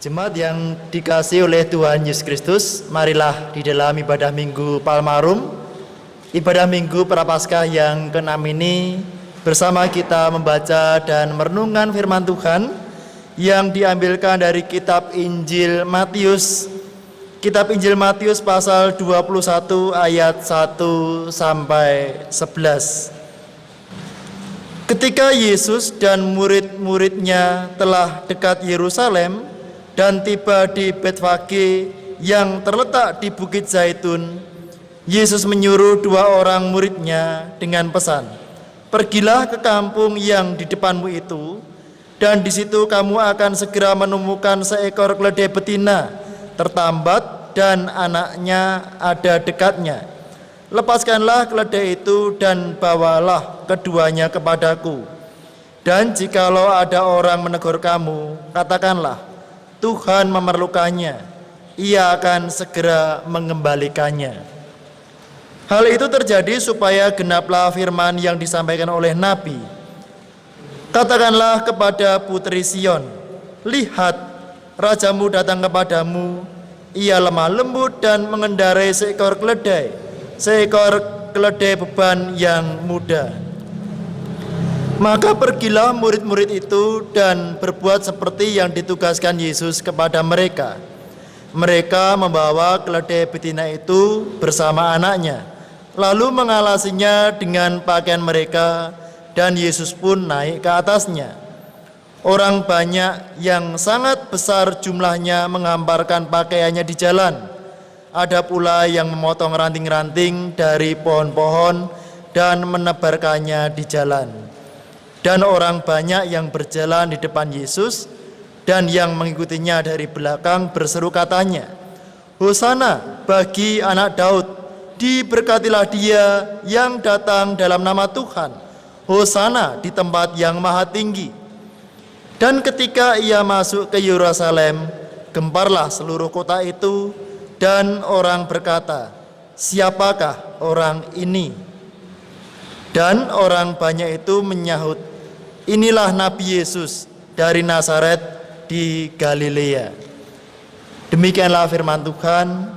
Jemaat yang dikasihi oleh Tuhan Yesus Kristus, marilah di dalam ibadah Minggu Palmarum, ibadah Minggu Prapaskah yang ke-6 ini, bersama kita membaca dan merenungkan firman Tuhan yang diambilkan dari kitab Injil Matius. Kitab Injil Matius pasal 21 ayat 1 sampai 11. Ketika Yesus dan murid-muridnya telah dekat Yerusalem dan tiba di Betfage yang terletak di Bukit Zaitun, Yesus menyuruh 2 orang muridnya dengan pesan, "Pergilah ke kampung yang di depanmu itu, dan di situ kamu akan segera menemukan seekor keledai betina tertambat dan anaknya ada dekatnya. Lepaskanlah keledai itu dan bawalah keduanya kepadaku. Dan jikalau ada orang menegur kamu, katakanlah, Tuhan memerlukannya, ia akan segera mengembalikannya." Hal itu terjadi supaya genaplah firman yang disampaikan oleh Nabi. "Katakanlah kepada putri Sion, lihat, rajamu datang kepadamu, ia lemah lembut dan mengendarai seekor keledai beban yang muda." Maka pergilah murid-murid itu dan berbuat seperti yang ditugaskan Yesus kepada mereka. Mereka membawa keledai betina itu bersama anaknya, lalu mengalasinya dengan pakaian mereka, dan Yesus pun naik ke atasnya. Orang banyak yang sangat besar jumlahnya menghamparkan pakaiannya di jalan. Ada pula yang memotong ranting-ranting dari pohon-pohon dan menebarkannya di jalan. Dan orang banyak yang berjalan di depan Yesus dan yang mengikutinya dari belakang berseru katanya, "Hosana bagi anak Daud, diberkatilah dia yang datang dalam nama Tuhan, Hosana di tempat yang maha tinggi." Dan ketika ia masuk ke Yerusalem, gemparlah seluruh kota itu, dan orang berkata, "Siapakah orang ini?" Dan orang banyak itu menyahut, "Inilah Nabi Yesus dari Nazaret di Galilea." Demikianlah firman Tuhan.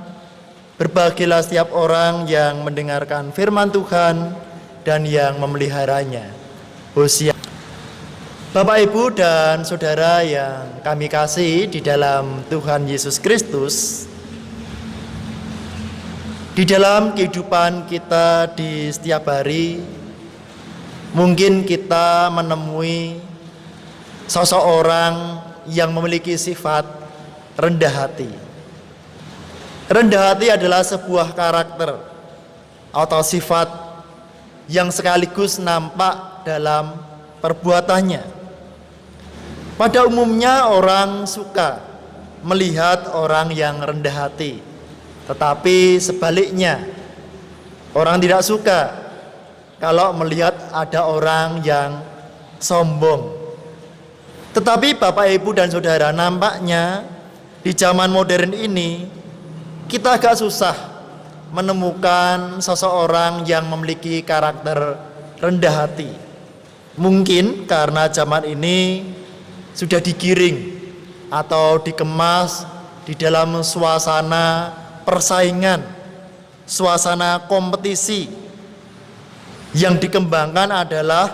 Berbahagialah setiap orang yang mendengarkan firman Tuhan dan yang memeliharanya. Hosea. Bapak, Ibu, dan Saudara yang kami kasih di dalam Tuhan Yesus Kristus, di dalam kehidupan kita di setiap hari, mungkin kita menemui seseorang yang memiliki sifat rendah hati. Rendah hati adalah sebuah karakter atau sifat yang sekaligus nampak dalam perbuatannya. Pada umumnya orang suka melihat orang yang rendah hati, tetapi sebaliknya orang tidak suka kalau melihat ada orang yang sombong. Tetapi Bapak, Ibu, dan Saudara, nampaknya di zaman modern ini kita agak susah menemukan seseorang yang memiliki karakter rendah hati. Mungkin karena zaman ini sudah digiring atau dikemas di dalam suasana persaingan, suasana kompetisi. Yang dikembangkan adalah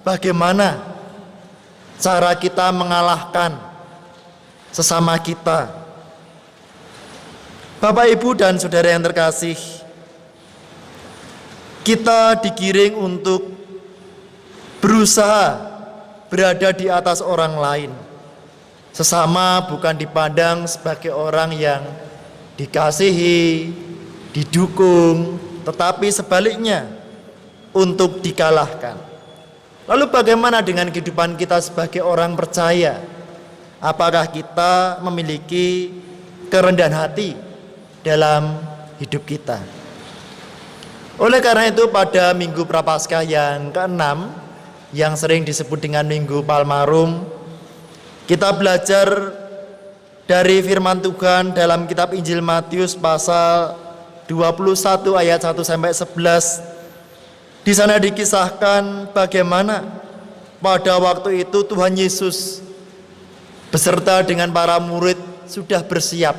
bagaimana cara kita mengalahkan sesama kita. Bapak, Ibu, dan Saudara yang terkasih, kita digiring untuk berusaha berada di atas orang lain. Sesama bukan dipandang sebagai orang yang dikasihi, didukung, tetapi sebaliknya, untuk dikalahkan. Lalu bagaimana dengan kehidupan kita sebagai orang percaya? Apakah kita memiliki kerendahan hati dalam hidup kita? Oleh karena itu, pada Minggu Prapaskah yang ke-6, yang sering disebut dengan Minggu Palmarum, kita belajar dari firman Tuhan dalam kitab Injil Matius pasal 21 ayat 1 sampai 11. Di sana dikisahkan bagaimana pada waktu itu Tuhan Yesus beserta dengan para murid sudah bersiap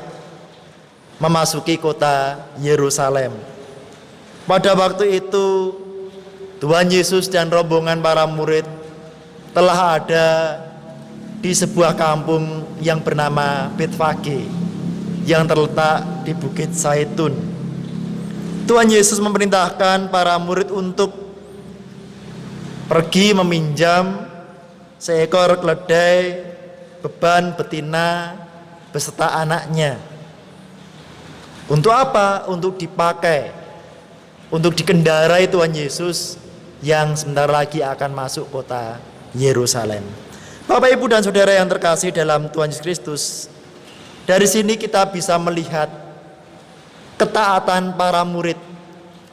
memasuki kota Yerusalem. Pada waktu itu Tuhan Yesus dan rombongan para murid telah ada di sebuah kampung yang bernama Betfage yang terletak di Bukit Zaitun. Tuhan Yesus memerintahkan para murid untuk pergi meminjam seekor keledai beban betina beserta anaknya. Untuk apa? Untuk dipakai, untuk dikendarai Tuhan Yesus yang sebentar lagi akan masuk kota Yerusalem. Bapak, Ibu, dan Saudara yang terkasih dalam Tuhan Yesus Kristus, dari sini kita bisa melihat ketaatan para murid.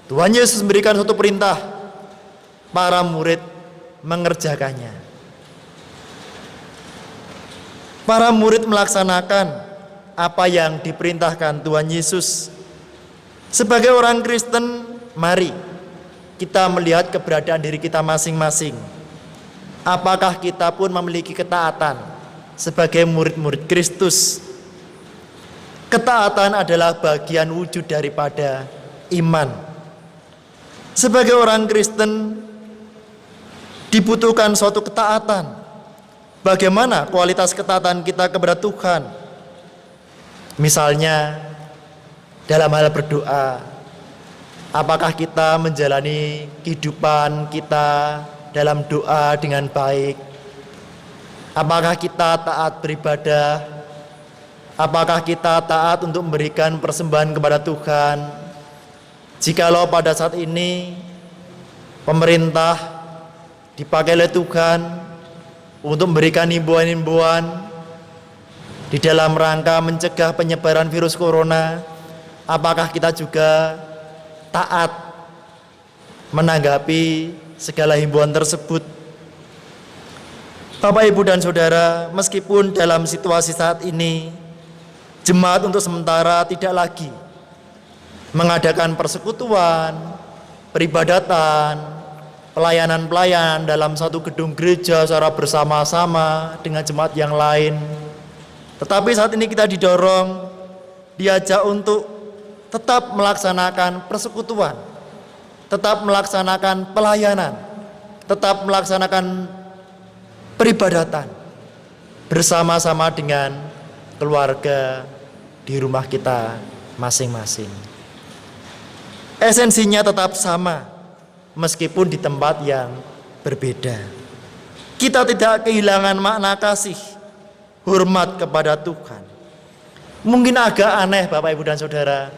Tuhan Yesus memberikan suatu perintah, para murid mengerjakannya. Para murid melaksanakan apa yang diperintahkan Tuhan Yesus. Sebagai orang Kristen, mari kita melihat keberadaan diri kita masing-masing. Apakah kita pun memiliki ketaatan sebagai murid-murid Kristus? Ketaatan adalah bagian wujud daripada iman. Sebagai orang Kristen dibutuhkan suatu ketaatan. Bagaimana kualitas ketaatan kita kepada Tuhan? Misalnya dalam hal berdoa, apakah kita menjalani kehidupan kita dalam doa dengan baik? Apakah kita taat beribadah? Apakah kita taat untuk memberikan persembahan kepada Tuhan? Jikalau pada saat ini pemerintah dipakai oleh Tuhan untuk memberikan himbauan-himbauan di dalam rangka mencegah penyebaran virus corona, apakah kita juga taat menanggapi segala himbauan tersebut? Bapak, Ibu, dan Saudara, meskipun dalam situasi saat ini jemaat untuk sementara tidak lagi mengadakan persekutuan, peribadatan, pelayanan-pelayanan dalam satu gedung gereja secara bersama-sama dengan jemaat yang lain, tetapi saat ini kita didorong, diajak untuk tetap melaksanakan persekutuan, tetap melaksanakan pelayanan, tetap melaksanakan peribadatan bersama-sama dengan keluarga di rumah kita masing-masing. Esensinya tetap sama meskipun di tempat yang berbeda. Kita tidak kehilangan makna kasih, hormat kepada Tuhan. Mungkin agak aneh Bapak, Ibu, dan Saudara,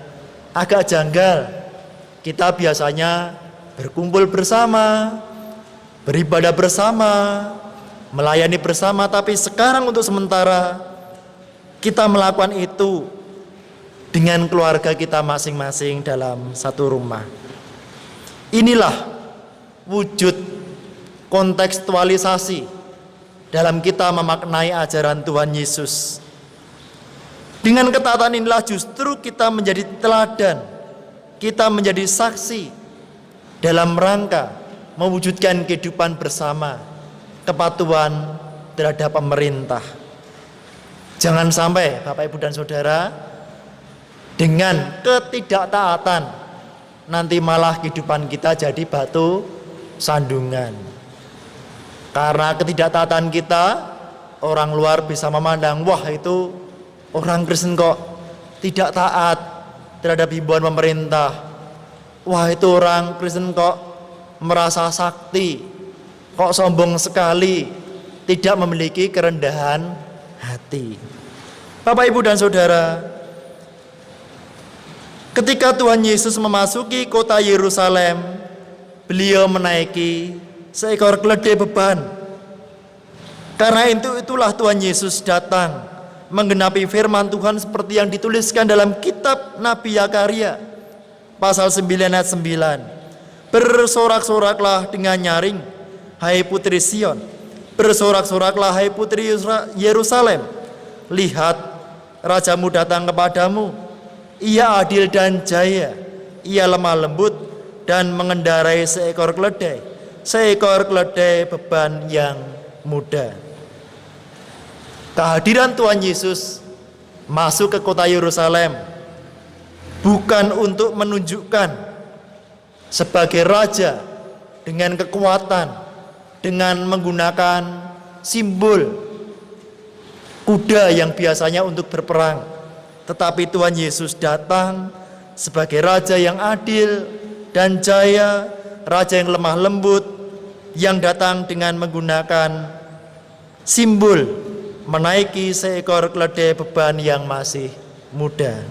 agak janggal. Kita biasanya berkumpul bersama, beribadah bersama, melayani bersama, tapi sekarang untuk sementara kita melakukan itu dengan keluarga kita masing-masing dalam satu rumah. Inilah wujud kontekstualisasi dalam kita memaknai ajaran Tuhan Yesus. Dengan ketaatan inilah justru kita menjadi teladan, kita menjadi saksi dalam rangka mewujudkan kehidupan bersama, kepatuhan terhadap pemerintah. Jangan sampai Bapak, Ibu, dan Saudara, dengan ketidaktaatan nanti malah kehidupan kita jadi batu sandungan. Karena ketidaktaatan kita, orang luar bisa memandang, wah itu orang Kristen kok tidak taat terhadap himbauan pemerintah. Wah itu orang Kristen kok merasa sakti, kok sombong sekali, tidak memiliki kerendahan hati. Bapak, Ibu, dan Saudara, ketika Tuhan Yesus memasuki kota Yerusalem, beliau menaiki seekor keledai beban. Karena itulah Tuhan Yesus datang menggenapi firman Tuhan seperti yang dituliskan dalam kitab Nabi Yakaria pasal 9 ayat 9. Bersorak-soraklah dengan nyaring, hai putri Sion. Bersorak-soraklah hai putri Yerusalem. Lihat, rajamu datang kepadamu. Ia adil dan jaya, ia lemah lembut dan mengendarai seekor keledai beban yang muda. Kehadiran Tuhan Yesus masuk ke kota Yerusalem bukan untuk menunjukkan sebagai raja dengan kekuatan, dengan menggunakan simbol kuda yang biasanya untuk berperang. Tetapi Tuhan Yesus datang sebagai raja yang adil dan jaya, raja yang lemah lembut, yang datang dengan menggunakan simbol menaiki seekor keledai beban yang masih muda.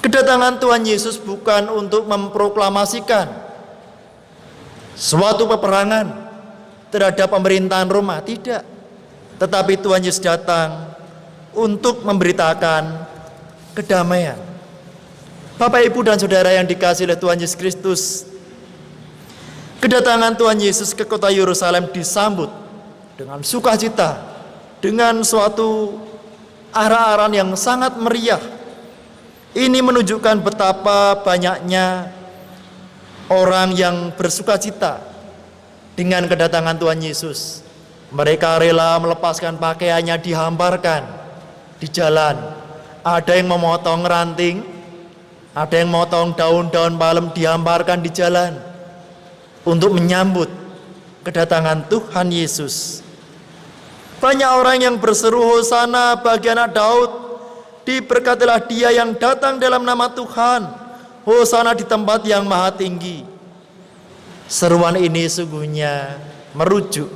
Kedatangan Tuhan Yesus bukan untuk memproklamasikan suatu peperangan terhadap pemerintahan Roma, tidak. Tetapi Tuhan Yesus datang untuk memberitakan kedamaian. Bapak, Ibu, dan Saudara yang dikasihi oleh Tuhan Yesus Kristus, kedatangan Tuhan Yesus ke kota Yerusalem disambut dengan sukacita, dengan suatu arak-arakan yang sangat meriah. Ini menunjukkan betapa banyaknya orang yang bersukacita dengan kedatangan Tuhan Yesus. Mereka rela melepaskan pakaiannya, dihamparkan di jalan. Ada yang memotong ranting, ada yang memotong daun-daun palem, dihamparkan di jalan untuk menyambut kedatangan Tuhan Yesus. Banyak orang yang berseru, Hosana bagi anak Daud, diberkatilah dia yang datang dalam nama Tuhan, Hosana di tempat yang maha tinggi. Seruan ini sungguhnya merujuk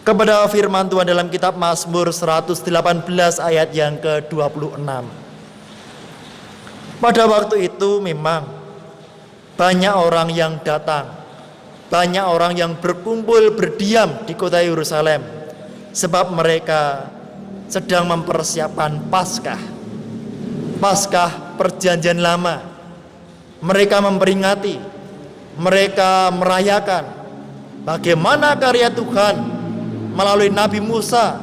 kepada firman Tuhan dalam kitab Mazmur 118 ayat yang ke-26. Pada waktu itu memang banyak orang yang datang, banyak orang yang berkumpul berdiam di kota Yerusalem, sebab mereka sedang mempersiapkan Paskah perjanjian lama. Mereka memperingati, mereka merayakan bagaimana karya Tuhan melalui Nabi Musa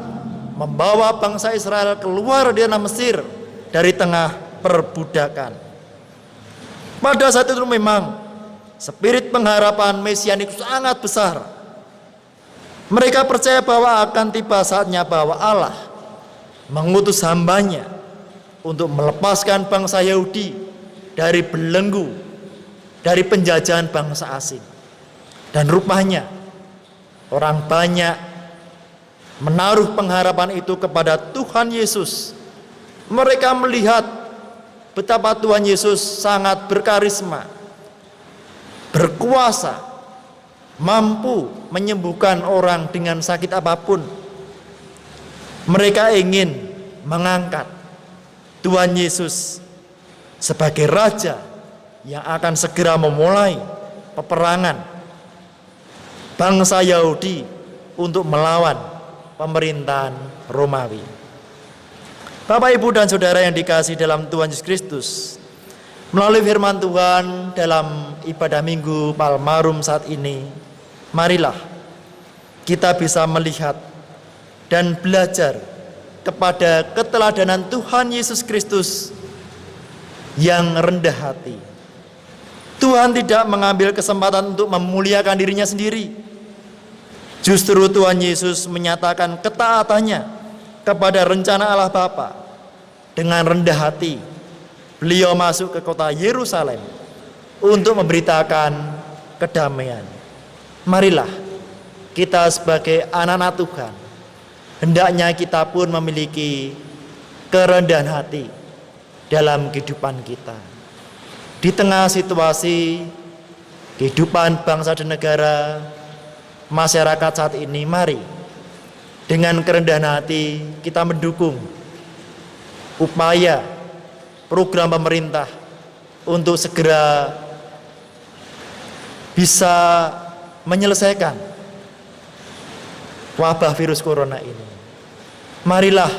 membawa bangsa Israel keluar dari tanah Mesir, dari tengah perbudakan. Pada saat itu memang spirit pengharapan mesianik sangat besar. Mereka percaya bahwa akan tiba saatnya bahwa Allah mengutus hambanya untuk melepaskan bangsa Yahudi dari belenggu, dari penjajahan bangsa asing. Dan rupanya orang banyak menaruh pengharapan itu kepada Tuhan Yesus. Mereka melihat betapa Tuhan Yesus sangat berkarisma, berkuasa, mampu menyembuhkan orang dengan sakit apapun. Mereka ingin mengangkat Tuhan Yesus sebagai raja yang akan segera memulai peperangan bangsa Yahudi untuk melawan pemerintahan Romawi. Bapak, Ibu, dan Saudara yang dikasihi dalam Tuhan Yesus Kristus, melalui firman Tuhan dalam ibadah Minggu Palmarum saat ini, marilah kita bisa melihat dan belajar kepada keteladanan Tuhan Yesus Kristus yang rendah hati. Tuhan tidak mengambil kesempatan untuk memuliakan dirinya sendiri. Justru Tuhan Yesus menyatakan ketaatannya kepada rencana Allah Bapa. Dengan rendah hati, beliau masuk ke kota Yerusalem untuk memberitakan kedamaian. Marilah kita sebagai anak-anak Tuhan, hendaknya kita pun memiliki kerendahan hati dalam kehidupan kita. Di tengah situasi kehidupan bangsa dan negara, masyarakat saat ini, mari dengan kerendahan hati kita mendukung upaya program pemerintah untuk segera bisa menyelesaikan wabah virus corona ini. Marilah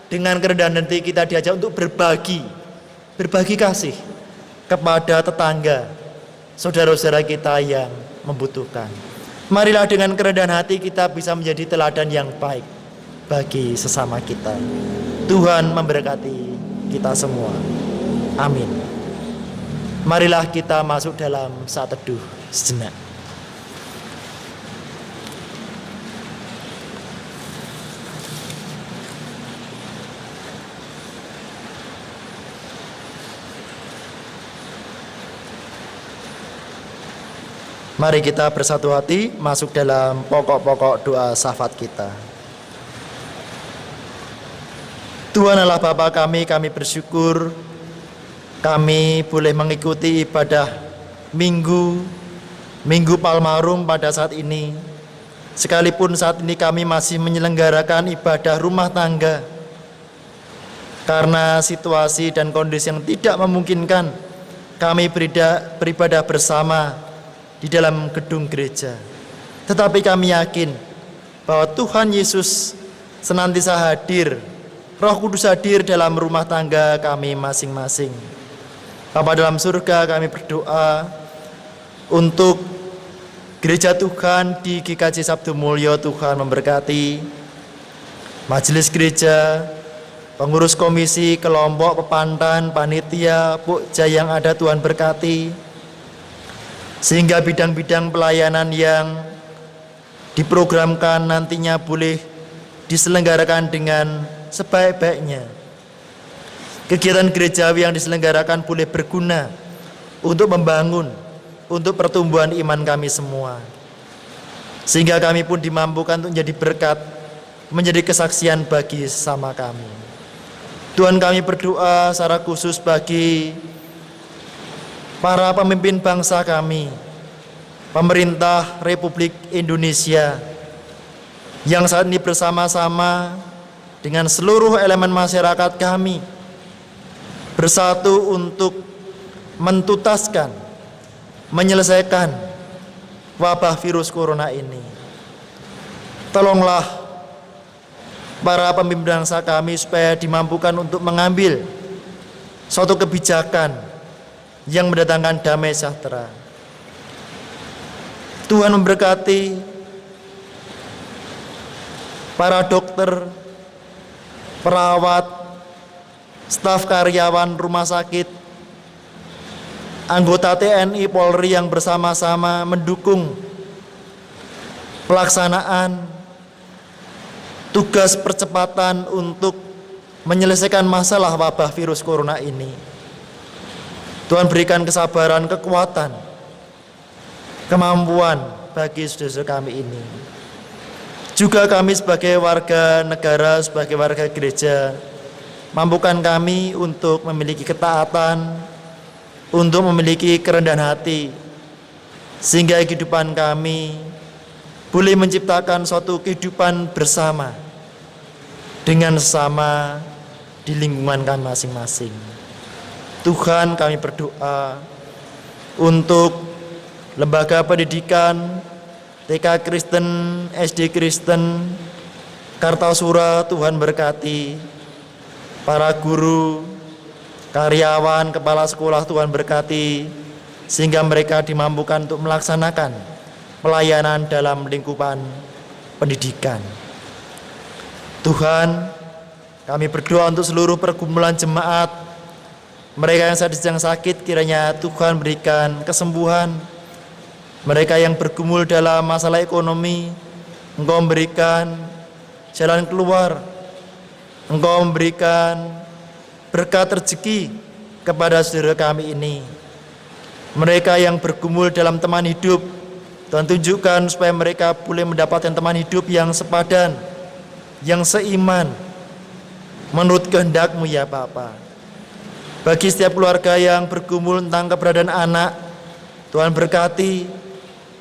dengan kerendahan hati kita diajak untuk berbagi kasih kepada tetangga, saudara-saudara kita yang membutuhkan. Marilah dengan kerendahan hati kita bisa menjadi teladan yang baik bagi sesama kita. Tuhan memberkati kita semua. Amin. Marilah kita masuk dalam saat teduh sejenak. Mari kita bersatu hati masuk dalam pokok-pokok doa syafaat kita. Tuhan Allah Bapa kami bersyukur kami boleh mengikuti ibadah Minggu Palmarum pada saat ini. Sekalipun saat ini kami masih menyelenggarakan ibadah rumah tangga karena situasi dan kondisi yang tidak memungkinkan kami beribadah bersama di dalam gedung gereja. Tetapi kami yakin bahwa Tuhan Yesus senantiasa hadir, Roh Kudus hadir dalam rumah tangga kami masing-masing. Bapa dalam surga, kami berdoa untuk Gereja Tuhan di GKJ Sabtu Mulyo. Tuhan memberkati majelis gereja, pengurus komisi, kelompok, pepantan, panitia, pokja yang ada Tuhan berkati, sehingga bidang-bidang pelayanan yang diprogramkan nantinya boleh diselenggarakan dengan sebaik-baiknya. Kegiatan gerejawi yang diselenggarakan boleh berguna untuk membangun, untuk pertumbuhan iman kami semua, sehingga kami pun dimampukan untuk menjadi berkat, menjadi kesaksian bagi sesama kami. Tuhan, kami berdoa secara khusus bagi para pemimpin bangsa kami, pemerintah Republik Indonesia yang saat ini bersama-sama dengan seluruh elemen masyarakat kami bersatu untuk mentuntaskan, menyelesaikan wabah virus corona ini. Tolonglah para pemimpin bangsa kami supaya dimampukan untuk mengambil suatu kebijakan yang mendatangkan damai sejahtera. Tuhan memberkati para dokter, perawat, staf karyawan rumah sakit, anggota TNI Polri yang bersama-sama mendukung pelaksanaan tugas percepatan untuk menyelesaikan masalah wabah virus corona ini. Tuhan berikan kesabaran, kekuatan, kemampuan bagi saudara kami ini. Juga kami sebagai warga negara, sebagai warga gereja, mampukan kami untuk memiliki ketaatan, untuk memiliki kerendahan hati, sehingga kehidupan kami boleh menciptakan suatu kehidupan bersama dengan sesama di lingkungan kami masing-masing. Tuhan, kami berdoa untuk lembaga pendidikan TK Kristen, SD Kristen, Kartasura. Tuhan berkati para guru, karyawan, kepala sekolah. Tuhan berkati sehingga mereka dimampukan untuk melaksanakan pelayanan dalam lingkupan pendidikan. Tuhan, kami berdoa untuk seluruh pergumulan jemaat, mereka yang sedang sakit, kiranya Tuhan berikan kesembuhan. Mereka yang bergumul dalam masalah ekonomi, Engkau memberikan jalan keluar, Engkau memberikan berkat rezeki kepada saudara kami ini. Mereka yang bergumul dalam teman hidup, Tuhan tunjukkan supaya mereka boleh mendapatkan teman hidup yang sepadan, yang seiman menurut kehendak-Mu ya Bapa. Bagi setiap keluarga yang bergumul tentang keberadaan anak, Tuhan berkati,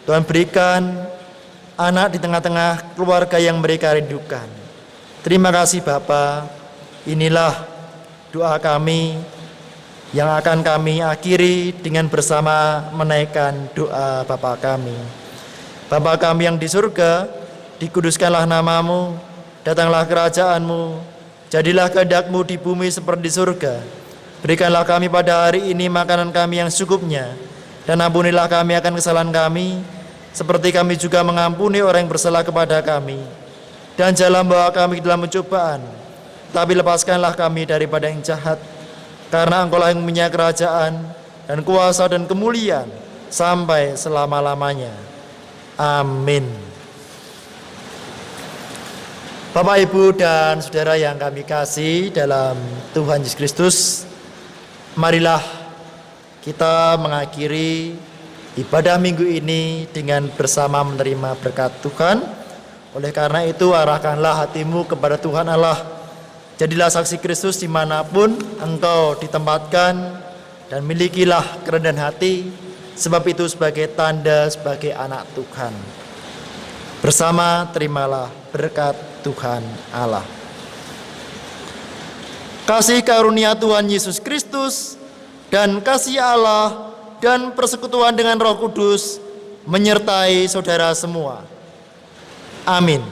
Tuhan berikan anak di tengah-tengah keluarga yang mereka rindukan. Terima kasih Bapa. Inilah doa kami yang akan kami akhiri dengan bersama menaikkan doa Bapa kami. Bapa kami yang di surga, dikuduskanlah nama-Mu, datanglah kerajaan-Mu, jadilah kehendak-Mu di bumi seperti di surga. Berikanlah kami pada hari ini makanan kami yang secukupnya, dan ampunilah kami akan kesalahan kami, seperti kami juga mengampuni orang yang bersalah kepada kami. Dan janganlah membawa kami dalam pencobaan, tapi lepaskanlah kami daripada yang jahat. Karena Engkau-lah yang punya kerajaan dan kuasa dan kemuliaan sampai selama-lamanya. Amin. Bapak, Ibu, dan saudara yang kami kasih dalam Tuhan Yesus Kristus, marilah kita mengakhiri ibadah minggu ini dengan bersama menerima berkat Tuhan. Oleh karena itu arahkanlah hatimu kepada Tuhan Allah. Jadilah saksi Kristus dimanapun engkau ditempatkan, dan milikilah kerendahan hati, sebab itu sebagai tanda sebagai anak Tuhan. Bersama terimalah berkat Tuhan Allah. Kasih karunia Tuhan Yesus Kristus dan kasih Allah dan persekutuan dengan Roh Kudus menyertai saudara semua. Amin.